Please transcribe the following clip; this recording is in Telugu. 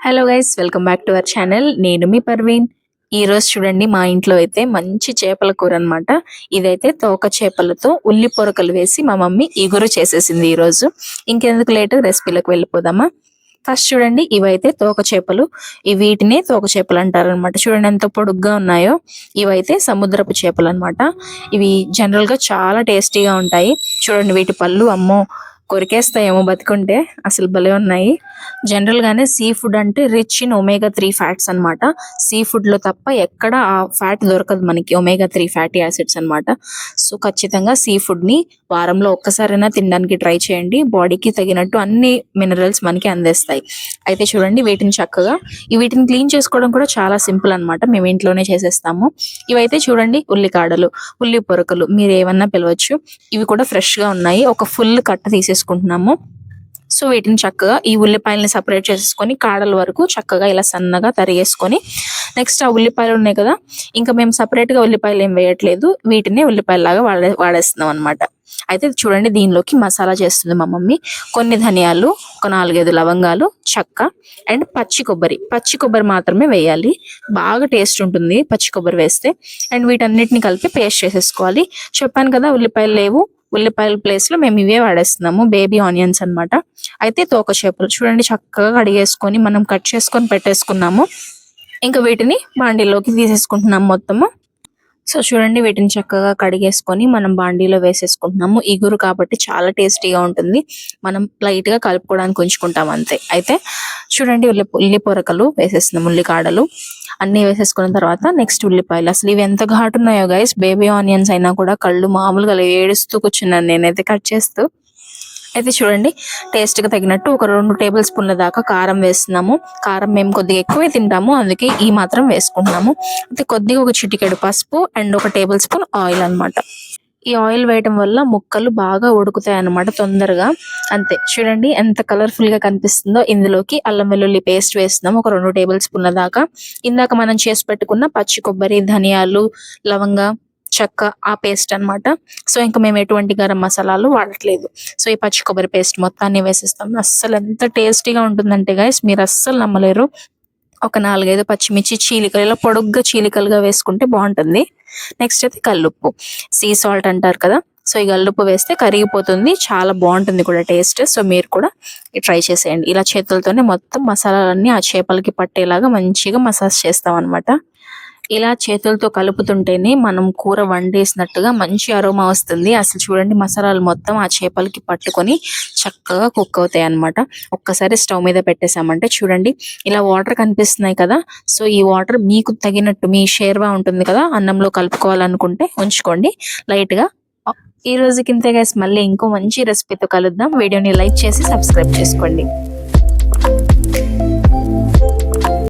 Hello guys, welcome back to our channel. నేను మీ పర్వీన్. ఈ రోజు చూడండి, మా ఇంట్లో అయితే మంచి చేపల కూర అన్నమాట. ఇదైతే తోక చేపలతో ఉల్లి పొరకలు వేసి మా మమ్మీ ఇగురు చేసేసింది ఈ రోజు. ఇంకెందుకు లేటు, రెసిపీలకు వెళ్ళిపోదామా. ఫస్ట్ చూడండి, ఇవైతే తోక చేపలు. వీటినే తోక చేపలు అంటారు అనమాట. చూడండి ఎంత పొడుగ్గా ఉన్నాయో. ఇవైతే సముద్రపు చేపలు అన్నమాట. ఇవి జనరల్ గా చాలా టేస్టీగా ఉంటాయి. చూడండి వీటి పళ్ళు, అమ్మో కొరికేస్తాయేమో బతికుంటే, అసలు భలే ఉన్నాయి. జనరల్ గానే సీ ఫుడ్ అంటే రిచ్ ఇన్ ఒమేగా 3 ఫ్యాట్స్ అన్నమాట. సీ ఫుడ్ లో తప్ప ఎక్కడ ఆ ఫ్యాట్ దొరకదు మనకి, ఒమేగా 3 ఫ్యాటీ యాసిడ్స్ అన్నమాట. సో ఖచ్చితంగా సీ ఫుడ్ ని వారంలో ఒక్కసారైనా తినడానికి ట్రై చేయండి. బాడీకి తగినట్టు అన్ని మినరల్స్ మనకి అందిస్తాయి. అయితే చూడండి వీటిని చక్కగా, వీటిని క్లీన్ చేసుకోవడం కూడా చాలా సింపుల్ అన్నమాట. మేము ఇంట్లోనే చేసేస్తాము. ఇవైతే చూడండి ఉల్లికాడలు, ఉల్లి పొరకలు, మీరు ఏమన్నా పిలవచ్చు. ఇవి కూడా ఫ్రెష్ గా ఉన్నాయి. ఒక ఫుల్ కట్ట తీసేసుకుంటున్నాము. సో వీటిని చక్కగా ఈ ఉల్లిపాయలని సపరేట్ చేసేసుకొని కాడల వరకు చక్కగా ఇలా సన్నగా తరిగేసుకొని, నెక్స్ట్ ఆ ఉల్లిపాయలు ఉన్నాయి కదా, ఇంకా మేము సపరేట్ గా ఉల్లిపాయలు ఏం వేయట్లేదు, వీటిని ఉల్లిపాయలాగా వాడేస్తున్నాం అనమాట. అయితే చూడండి దీనిలోకి మసాలా చేస్తుంది మా మమ్మీ. కొన్ని ధనియాలు, ఒక 4-5 లవంగాలు, చెక్క అండ్ పచ్చి కొబ్బరి మాత్రమే వేయాలి. బాగా టేస్ట్ ఉంటుంది పచ్చి కొబ్బరి వేస్తే. అండ్ వీటన్నిటిని కలిపి పేస్ట్ చేసేసుకోవాలి. చెప్పాను కదా ఉల్లిపాయలు లేవు, ఉల్లిపాయల ప్లేస్ లో మేము ఇవే వాడేస్తున్నాము, బేబీ ఆనియన్స్ అన్నమాట. అయితే తోక చేపలు చూడండి చక్కగా కడిగేసుకొని మనం కట్ చేసుకొని పెట్టేసుకున్నాము. ఇంకా వీటిని బాండీలోకి తీసేసుకుంటున్నాము మొత్తము. సో చూడండి వీటిని చక్కగా కడిగేసుకొని మనం బాండీలో వేసేసుకుంటున్నాము. ఇగురు కాబట్టి చాలా టేస్టీగా ఉంటుంది. మనం లైట్ గా కలుపుకోవడానికి ఉంచుకుంటాం అంతే. అయితే చూడండి ఉల్లి పొరకలు వేసేస్తున్నాం, ఉల్లికాడలు అన్ని వేసేసుకున్న తర్వాత నెక్స్ట్ ఉల్లిపాయలు. అసలు ఇవి ఎంత ఘాటు ఉన్నాయో గైస్, బేబీ ఆనియన్స్ అయినా కూడా కళ్ళు మామూలుగా ఏడుస్తూ కూర్చున్నాను నేనైతే కట్ చేస్తూ. అయితే చూడండి టేస్ట్ కి తగినట్టు ఒక 2 టేబుల్ స్పూన్ల దాకా కారం వేస్తున్నాము. కారం మేము కొద్దిగా ఎక్కువే తింటాము, అందుకే ఈ మాత్రం వేసుకుంటున్నాము. అయితే కొద్దిగా ఒక చిటికెడు పసుపు అండ్ ఒక టేబుల్ స్పూన్ ఆయిల్ అన్నమాట. ఈ ఆయిల్ వేయడం వల్ల ముక్కలు బాగా ఉడుకుతాయి అన్నమాట తొందరగా. అంతే చూడండి ఎంత కలర్ఫుల్ గా కనిపిస్తుందో. ఇందులోకి అల్లం వెల్లుల్లి పేస్ట్ వేస్తున్నాం ఒక 2 టేబుల్ స్పూన్ల దాకా. ఇందాక మనం చేసి పెట్టుకున్న పచ్చి కొబ్బరి, ధనియాలు, లవంగ, చెక్క ఆ పేస్ట్ అన్నమాట. సో ఇంకా మేము ఎటువంటి గరం మసాలాలు వాడట్లేదు. సో ఈ పచ్చి కొబ్బరి పేస్ట్ మొత్తాన్ని వేసేస్తాం. అస్సలు ఎంత టేస్టీగా ఉంటుందంటే గైస్, మీరు అస్సలు నమ్మలేరు. ఒక 4-5 పచ్చిమిర్చి చీలికలు, ఇలా పొడుగ్గా చీలికలుగా వేసుకుంటే బాగుంటుంది. నెక్స్ట్ అయితే కల్లుప్పు, సీ సాల్ట్ అంటారు కదా. సో ఈ కల్లుప్పు వేస్తే కరిగిపోతుంది, చాలా బాగుంటుంది కూడా టేస్ట్. సో మీరు కూడా ట్రై చేసేయండి. ఇలా చేతులతోనే మొత్తం మసాలాలన్నీ ఆ చేపలకి పట్టేలాగా మంచిగా మసాజ్ చేస్తాం అనమాట. ఇలా చేతులతో కలుపుతుంటేనే మనం కూర వండేసినట్టుగా మంచి అరోమా వస్తుంది. అసలు చూడండి మసాలాలు మొత్తం ఆ చేపలకి పట్టుకొని చక్కగా కుక్ అవుతాయి అన్నమాట. ఒక్కసారి స్టవ్ మీద పెట్టేసామంటే చూడండి ఇలా వాటర్ కనిపిస్తున్నాయి కదా. సో ఈ వాటర్ మీకు తగినట్టు, మీ షేర్వా ఉంటుంది కదా, అన్నంలో కలుపుకోవాలనుకుంటే ఉంచుకోండి లైట్ గా. ఈ రోజుకి ఇంతే గైస్, మళ్ళీ ఇంకో మంచి రెసిపీతో కలుద్దాం. వీడియోని లైక్ చేసి సబ్స్క్రైబ్ చేసుకోండి.